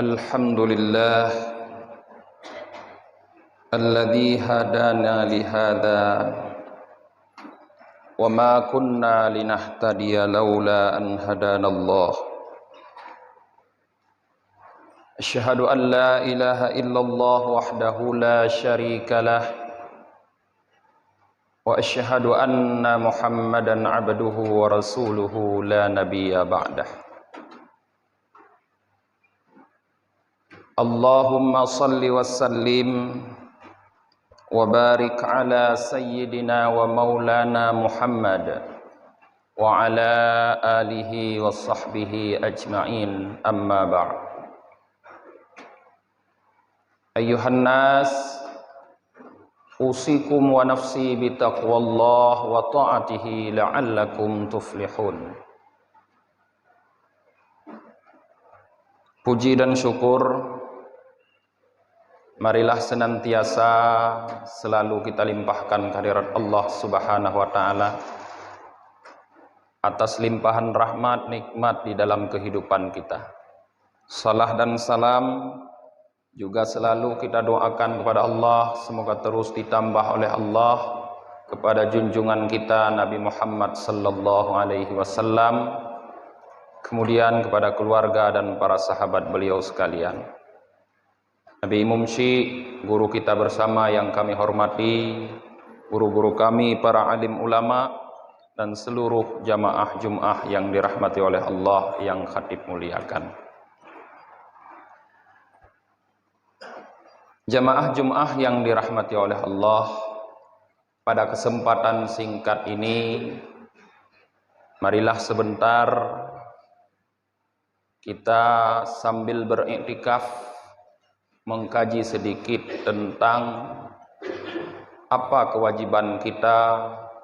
Alhamdulillah alladzi hadana lihada wa ma kunna linahtadiya laula an hadanallah. Asyhadu an la ilaha illallah wahdahu la syarika lah wa asyhadu anna Muhammadan abduhu wa rasuluhu la nabiyya ba'dah. Allahumma salli wa sallim wa barik ala sayyidina wa maulana Muhammad wa ala alihi wa sahbihi ajma'in, amma ba'd. Ayyuhan nas, usikum wa nafsi bitaqwallah wa ta'atihi la'allakum tuflihun. Puji dan syukur marilah senantiasa selalu kita limpahkan kehadirat Allah Subhanahu wa taala atas limpahan rahmat nikmat di dalam kehidupan kita. Salah dan salam juga selalu kita doakan kepada Allah, semoga terus ditambah oleh Allah kepada junjungan kita Nabi Muhammad sallallahu alaihi wasallam, kemudian kepada keluarga dan para sahabat beliau sekalian. Nabi Mumsyi, guru kita bersama yang kami hormati, guru-guru kami, para alim ulama, dan seluruh jamaah Jum'ah yang dirahmati oleh Allah yang khatib muliakan. Jamaah Jum'ah yang dirahmati oleh Allah, pada kesempatan singkat ini, marilah sebentar kita sambil beriktikaf mengkaji sedikit tentang apa kewajiban kita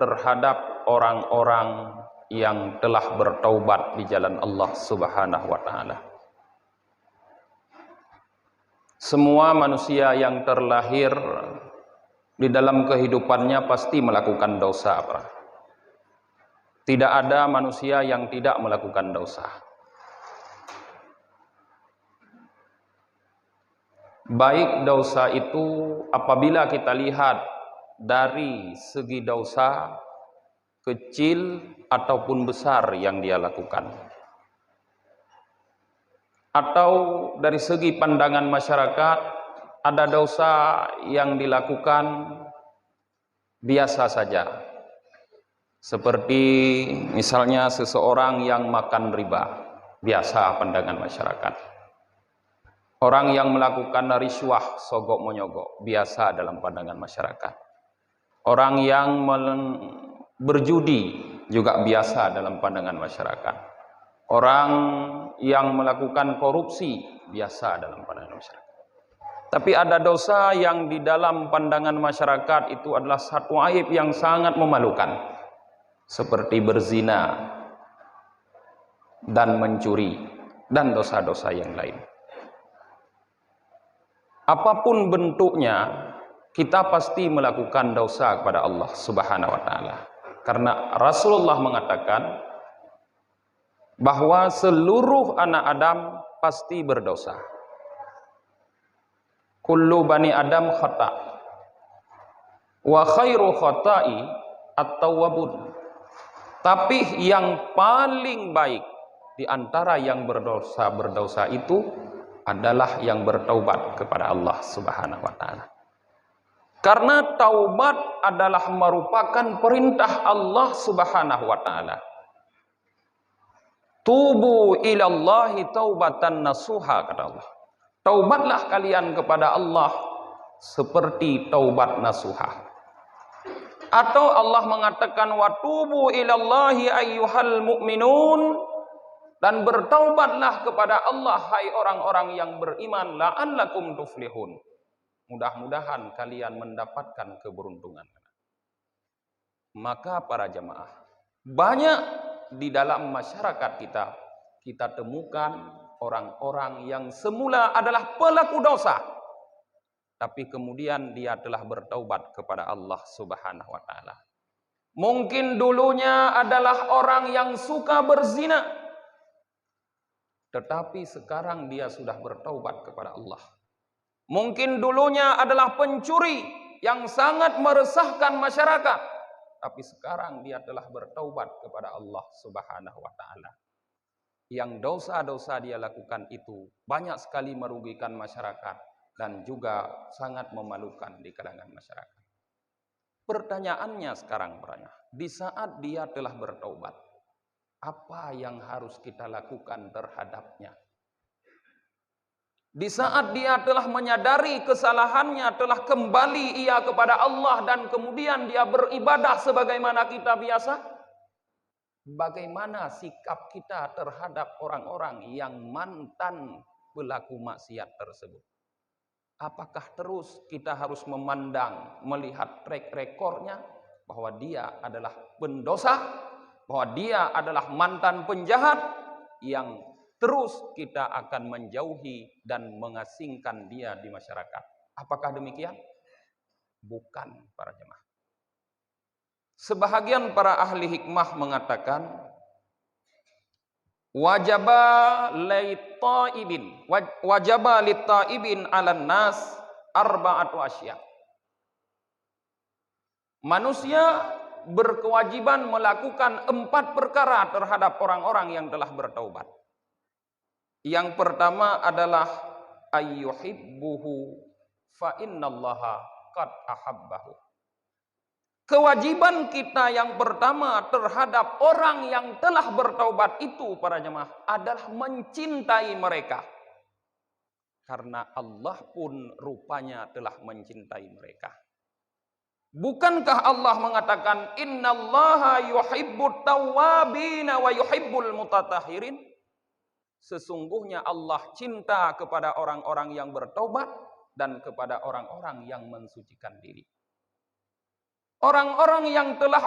terhadap orang-orang yang telah bertaubat di jalan Allah Subhanahu wa taala. Semua manusia yang terlahir di dalam kehidupannya pasti melakukan dosa. Tidak ada manusia yang tidak melakukan dosa. Baik dosa itu apabila kita lihat dari segi dosa kecil ataupun besar yang dia lakukan, atau dari segi pandangan masyarakat ada dosa yang dilakukan biasa saja, seperti misalnya seseorang yang makan riba, biasa pandangan masyarakat. Orang yang melakukan riswah, sogok menyogok, biasa dalam pandangan masyarakat. Orang yang berjudi juga biasa dalam pandangan masyarakat. Orang yang melakukan korupsi biasa dalam pandangan masyarakat. Tapi ada dosa yang di dalam pandangan masyarakat itu adalah satu aib yang sangat memalukan, seperti berzina dan mencuri dan dosa-dosa yang lain. Apapun bentuknya, kita pasti melakukan dosa kepada Allah Subhanahu wa taala. Karena Rasulullah mengatakan bahwa seluruh anak Adam pasti berdosa. Kullu bani Adam khata' wa khairu khata'i at-tawwabun. Tapi yang paling baik di antara yang berdosa itu adalah yang bertaubat kepada Allah Subhanahu wa taala. Karena taubat adalah merupakan perintah Allah Subhanahu wa taala. Tubu ilallahi taubatan nasuha, kata Allah. Taubatlah kalian kepada Allah seperti taubat nasuha. Atau Allah mengatakan wa tubu ilallahi ayyuhal mu'minun, dan bertaubatlah kepada Allah hai orang-orang yang beriman, la'allakum tuflihun. Mudah-mudahan kalian mendapatkan keberuntungan. Maka para jamaah, banyak di dalam masyarakat kita temukan orang-orang yang semula adalah pelaku dosa, tapi kemudian dia telah bertaubat kepada Allah Subhanahu wa taala. Mungkin dulunya adalah orang yang suka berzina, tetapi sekarang dia sudah bertaubat kepada Allah. Mungkin dulunya adalah pencuri yang sangat meresahkan masyarakat, tapi sekarang dia telah bertaubat kepada Allah Subhanahu wa taala. Yang dosa-dosa dia lakukan itu banyak sekali merugikan masyarakat dan juga sangat memalukan di kalangan masyarakat. Pertanyaannya sekarang, di saat dia telah bertaubat, apa yang harus kita lakukan terhadapnya? Di saat dia telah menyadari kesalahannya, telah kembali ia kepada Allah dan kemudian dia beribadah sebagaimana kita biasa, bagaimana sikap kita terhadap orang-orang yang mantan pelaku maksiat tersebut? Apakah terus kita harus memandang, melihat track recordnya bahwa dia adalah pendosa, bahwa dia adalah mantan penjahat yang terus kita akan menjauhi dan mengasingkan dia di masyarakat? Apakah demikian? Bukan, para jemaah. Sebahagian para ahli hikmah mengatakan, wajaba littaibin 'alan nas arba'atu asya. Manusia berkewajiban melakukan 4 perkara terhadap orang-orang yang telah bertaubat. Yang pertama adalah ayyuhibbuhu fa innallaha qad ahabbahu. Kewajiban kita yang pertama terhadap orang yang telah bertaubat itu, para jemaah, adalah mencintai mereka. Karena Allah pun rupanya telah mencintai mereka. Bukankah Allah mengatakan innallaha yuhibbut tawwabina wa yuhibbul mutatahhirin? Sesungguhnya Allah cinta kepada orang-orang yang bertaubat dan kepada orang-orang yang mensucikan diri. Orang-orang yang telah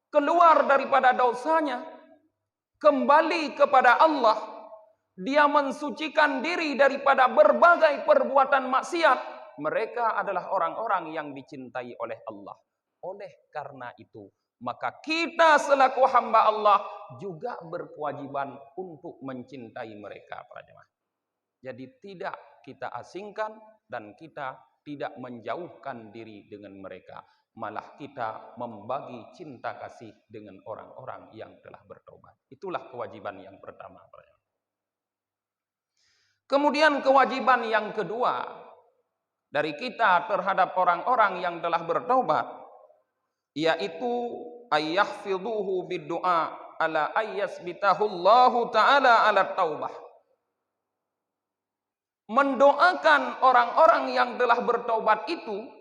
keluar daripada dosanya, kembali kepada Allah, dia mensucikan diri daripada berbagai perbuatan maksiat, mereka adalah orang-orang yang dicintai oleh Allah. Oleh karena itu, maka kita selaku hamba Allah juga berkewajiban untuk mencintai mereka, para jemaah. Jadi tidak kita asingkan dan kita tidak menjauhkan diri dengan mereka. Malah kita membagi cinta kasih dengan orang-orang yang telah bertobat. Itulah kewajiban yang pertama, para jemaah. Kemudian kewajiban yang kedua dari kita terhadap orang-orang yang telah bertaubat, yaitu ayyahfidhuhu biddu'a ala ayyasbitahullahu ta'ala ala taubah. Mendoakan orang-orang yang telah bertaubat itu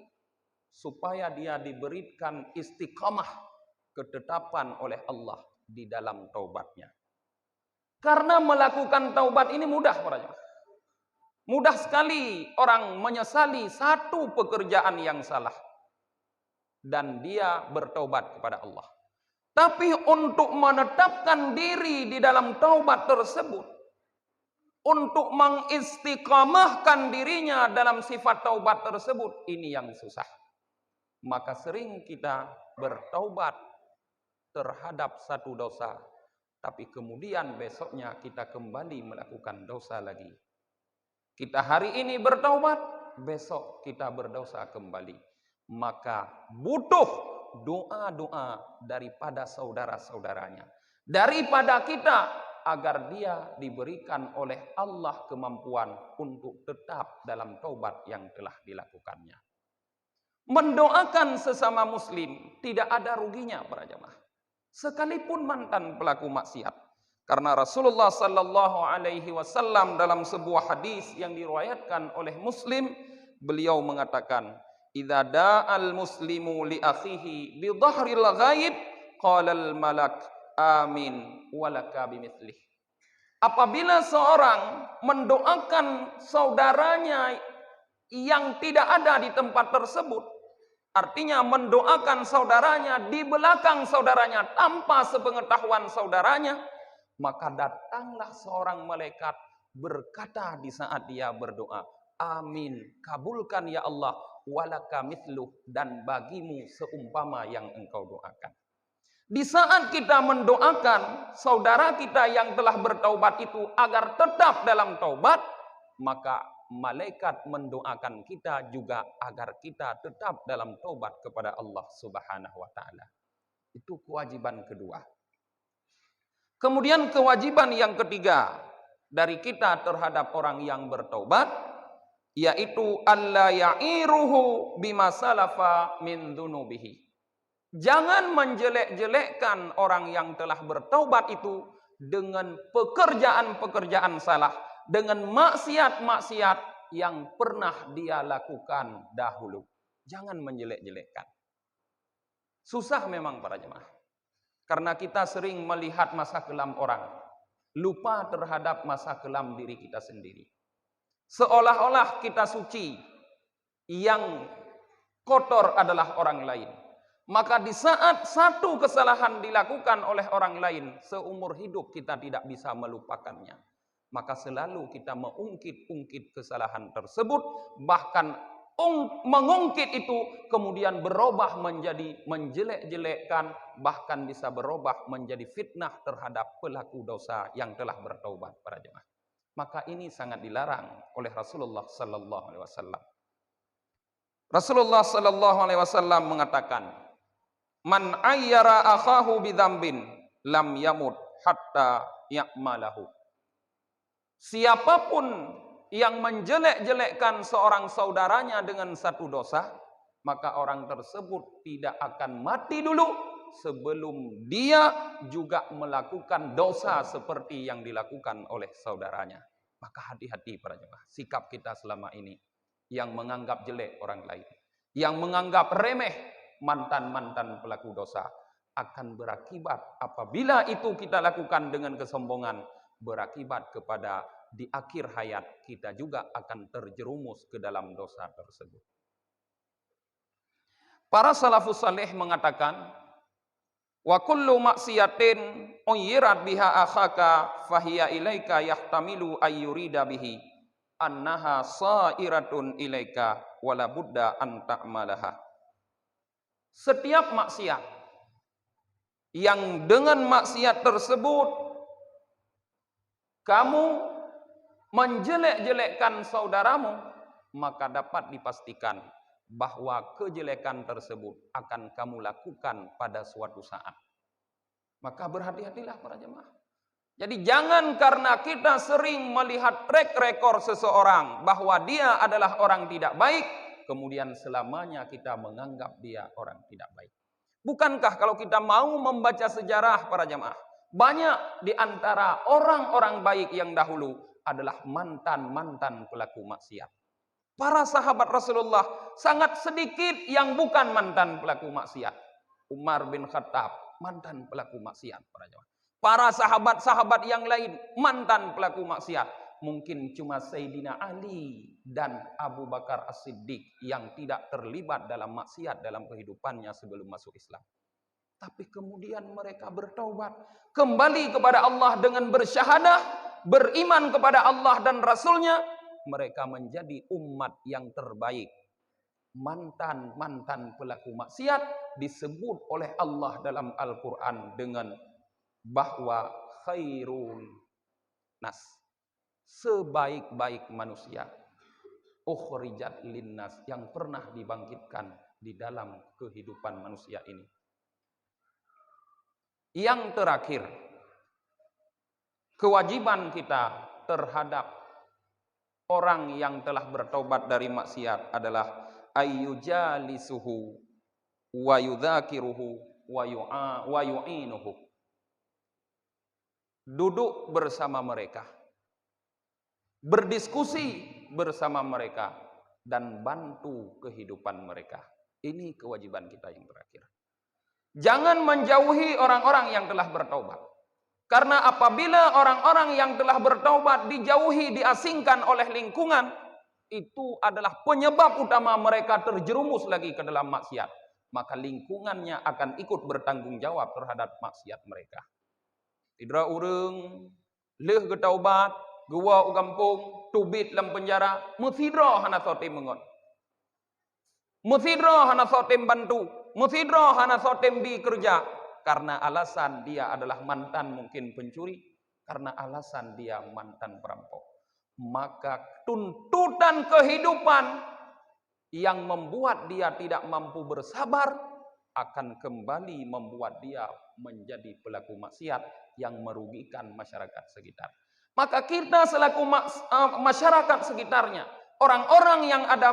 supaya dia diberikan istiqamah, ketetapan oleh Allah di dalam taubatnya. Karena melakukan taubat ini mudah, para jemaah. Mudah sekali orang menyesali satu pekerjaan yang salah dan dia bertaubat kepada Allah. Tapi untuk menetapkan diri di dalam taubat tersebut, untuk mengistiqamahkan dirinya dalam sifat taubat tersebut, ini yang susah. Maka sering kita bertaubat terhadap satu dosa, tapi kemudian besoknya kita kembali melakukan dosa lagi. Kita hari ini bertaubat, besok kita berdosa kembali. Maka butuh doa-doa daripada saudara-saudaranya, daripada kita, agar dia diberikan oleh Allah kemampuan untuk tetap dalam taubat yang telah dilakukannya. Mendoakan sesama muslim tidak ada ruginya, para jemaah. Sekalipun mantan pelaku maksiat. Karena Rasulullah sallallahu alaihi wasallam dalam sebuah hadis yang diriwayatkan oleh Muslim, beliau mengatakan, "Idza da'al muslimu li akhihi bi dhahril ghaib, qala al malak amin walaka bimithlih." Apabila seorang mendoakan saudaranya yang tidak ada di tempat tersebut, artinya mendoakan saudaranya di belakang saudaranya tanpa sepengetahuan saudaranya, maka datanglah seorang malaikat berkata di saat dia berdoa, amin, kabulkan ya Allah, walaka mithluh, dan bagimu seumpama yang engkau doakan. Di saat kita mendoakan saudara kita yang telah bertaubat itu agar tetap dalam taubat, maka malaikat mendoakan kita juga agar kita tetap dalam taubat kepada Allah Subhanahu wa taala. Itu kewajiban kedua. Kemudian kewajiban yang ketiga dari kita terhadap orang yang bertaubat, yaitu alla ya'iruhu bima salafa min dunubihi. Jangan menjelek-jelekkan orang yang telah bertaubat itu dengan pekerjaan-pekerjaan salah, dengan maksiat-maksiat yang pernah dia lakukan dahulu. Jangan menjelek-jelekkan. Susah memang para jemaah. Karena kita sering melihat masa kelam orang, lupa terhadap masa kelam diri kita sendiri. Seolah-olah kita suci, yang kotor adalah orang lain. Maka di saat satu kesalahan dilakukan oleh orang lain, seumur hidup kita tidak bisa melupakannya. Maka selalu kita mengungkit-ungkit kesalahan tersebut, bahkan mengungkit itu kemudian berubah menjadi menjelek-jelekkan, bahkan bisa berubah menjadi fitnah terhadap pelaku dosa yang telah bertaubat para jemaah. Maka ini sangat dilarang oleh Rasulullah sallallahu alaihi wasallam. Rasulullah sallallahu alaihi wasallam mengatakan, "Man ayyara akhahu bidzambin lam yamut hatta ya'malahu." Siapapun yang menjelek-jelekkan seorang saudaranya dengan satu dosa, maka orang tersebut tidak akan mati dulu sebelum dia juga melakukan dosa seperti yang dilakukan oleh saudaranya. Maka hati-hati para jemaah, sikap kita selama ini yang menganggap jelek orang lain, yang menganggap remeh mantan-mantan pelaku dosa, akan berakibat apabila itu kita lakukan dengan kesombongan, berakibat kepada di akhir hayat kita juga akan terjerumus ke dalam dosa tersebut. Para salafus saleh mengatakan, wa kullu maksiatin uyyirat biha akhaka fahiya ilaika yahtamilu ayyurida bihi annaha sa'iratun ilaika wala budda an ta'malaha. Setiap maksiat yang dengan maksiat tersebut kamu menjelek-jelekkan saudaramu, maka dapat dipastikan bahwa kejelekan tersebut akan kamu lakukan pada suatu saat. Maka berhati-hatilah para jemaah. Jadi jangan karena kita sering melihat track record seseorang bahwa dia adalah orang tidak baik, kemudian selamanya kita menganggap dia orang tidak baik. Bukankah kalau kita mau membaca sejarah para jemaah, banyak di antara orang-orang baik yang dahulu adalah mantan-mantan pelaku maksiat. Para sahabat Rasulullah sangat sedikit yang bukan mantan pelaku maksiat. Umar bin Khattab, mantan pelaku maksiat para jemaah. Para sahabat-sahabat yang lain, mantan pelaku maksiat. Mungkin cuma Sayyidina Ali dan Abu Bakar As-Siddiq yang tidak terlibat dalam maksiat dalam kehidupannya sebelum masuk Islam. Tapi kemudian mereka bertaubat, kembali kepada Allah dengan bersyahadah, beriman kepada Allah dan Rasulnya. Mereka menjadi umat yang terbaik. Mantan-mantan pelaku maksiat disebut oleh Allah dalam Al-Quran dengan bahwa khairul nas, sebaik-baik manusia, ukhrijat linnas, yang pernah dibangkitkan di dalam kehidupan manusia ini. Yang terakhir, kewajiban kita terhadap orang yang telah bertaubat dari maksiat adalah ayyujalisuhu wa yudzakiruhu wa yu'inuhu. Duduk bersama mereka, berdiskusi bersama mereka, dan bantu kehidupan mereka. Ini kewajiban kita yang terakhir. Jangan menjauhi orang-orang yang telah bertaubat. Karena apabila orang-orang yang telah bertaubat dijauhi, diasingkan oleh lingkungan, itu adalah penyebab utama mereka terjerumus lagi ke dalam maksiat. Maka lingkungannya akan ikut bertanggung jawab terhadap maksiat mereka. Tidra urang, leh ke taubat, gua kampung, tubit dalam penjara, musidra hana sotim mengon. Musidra hana sotim bantu, musidra hana sotim di kerja. karena alasan dia adalah mantan mungkin pencuri, karena alasan dia mantan perampok. Maka tuntutan kehidupan yang membuat dia tidak mampu bersabar akan kembali membuat dia menjadi pelaku maksiat yang merugikan masyarakat sekitar. Maka kita selaku masyarakat sekitarnya, orang-orang yang ada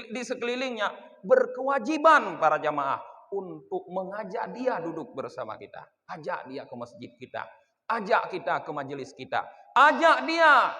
di sekelilingnya, berkewajiban para jamaah untuk mengajak dia duduk bersama kita. Ajak dia ke masjid kita. Ajak kita ke majelis kita. Ajak dia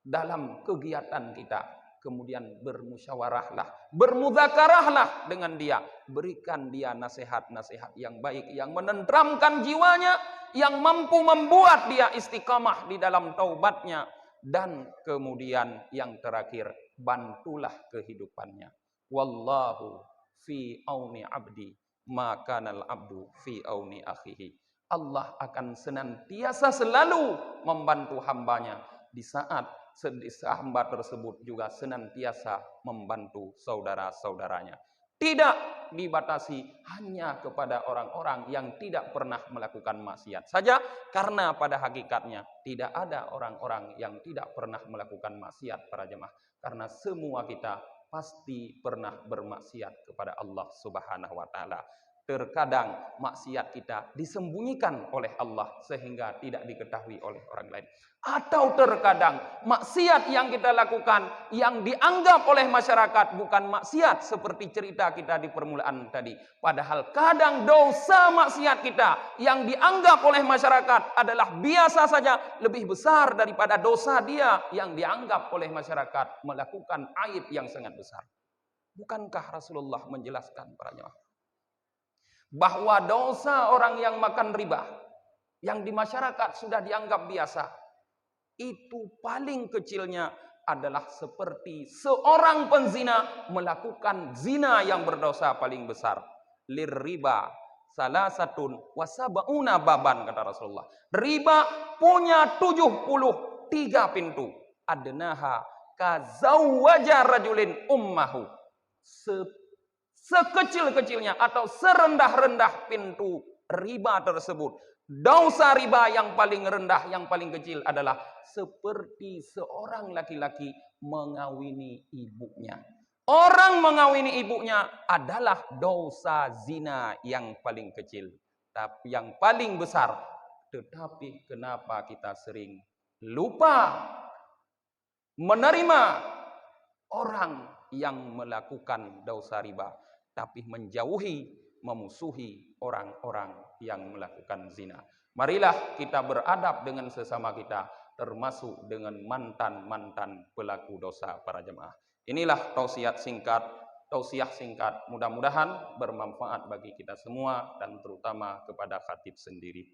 dalam kegiatan kita. Kemudian bermusyawarahlah, bermudzakarahlah dengan dia. Berikan dia nasihat-nasihat yang baik, yang menenteramkan jiwanya, yang mampu membuat dia istiqamah di dalam taubatnya. Dan kemudian yang terakhir, bantulah kehidupannya. Wallahu fi auni abdi, maka kanal abdu fi auni akhihi. Allah akan senantiasa selalu membantu hambanya di saat hamba tersebut juga senantiasa membantu saudara-saudaranya. Tidak dibatasi hanya kepada orang-orang yang tidak pernah melakukan maksiat saja, karena pada hakikatnya tidak ada orang-orang yang tidak pernah melakukan maksiat para jemaah, karena semua kita pasti pernah bermaksiat kepada Allah Subhanahu wa taala. Terkadang maksiat kita disembunyikan oleh Allah sehingga tidak diketahui oleh orang lain. Atau terkadang maksiat yang kita lakukan yang dianggap oleh masyarakat bukan maksiat seperti cerita kita di permulaan tadi. Padahal kadang dosa maksiat kita yang dianggap oleh masyarakat adalah biasa saja, lebih besar daripada dosa dia yang dianggap oleh masyarakat melakukan aib yang sangat besar. Bukankah Rasulullah menjelaskan para jemaah bahwa dosa orang yang makan riba yang di masyarakat sudah dianggap biasa, itu paling kecilnya adalah seperti seorang penzina melakukan zina yang berdosa paling besar. Lirriba salasatun wasabauna baban, kata Rasulullah. Riba punya 73 pintu. Adnaha kazawwaja rajulin ummahu. Sekecil-kecilnya atau serendah-rendah pintu riba tersebut, dosa riba yang paling rendah, yang paling kecil adalah seperti seorang laki-laki mengawini ibunya. Orang mengawini ibunya adalah dosa zina yang paling kecil, tapi yang paling besar. Tetapi kenapa kita sering lupa menerima orang yang melakukan dosa riba, tapi menjauhi, memusuhi orang-orang yang melakukan zina. Marilah kita beradab dengan sesama kita, termasuk dengan mantan-mantan pelaku dosa para jemaah. Inilah tausiah singkat, mudah-mudahan bermanfaat bagi kita semua dan terutama kepada khatib sendiri.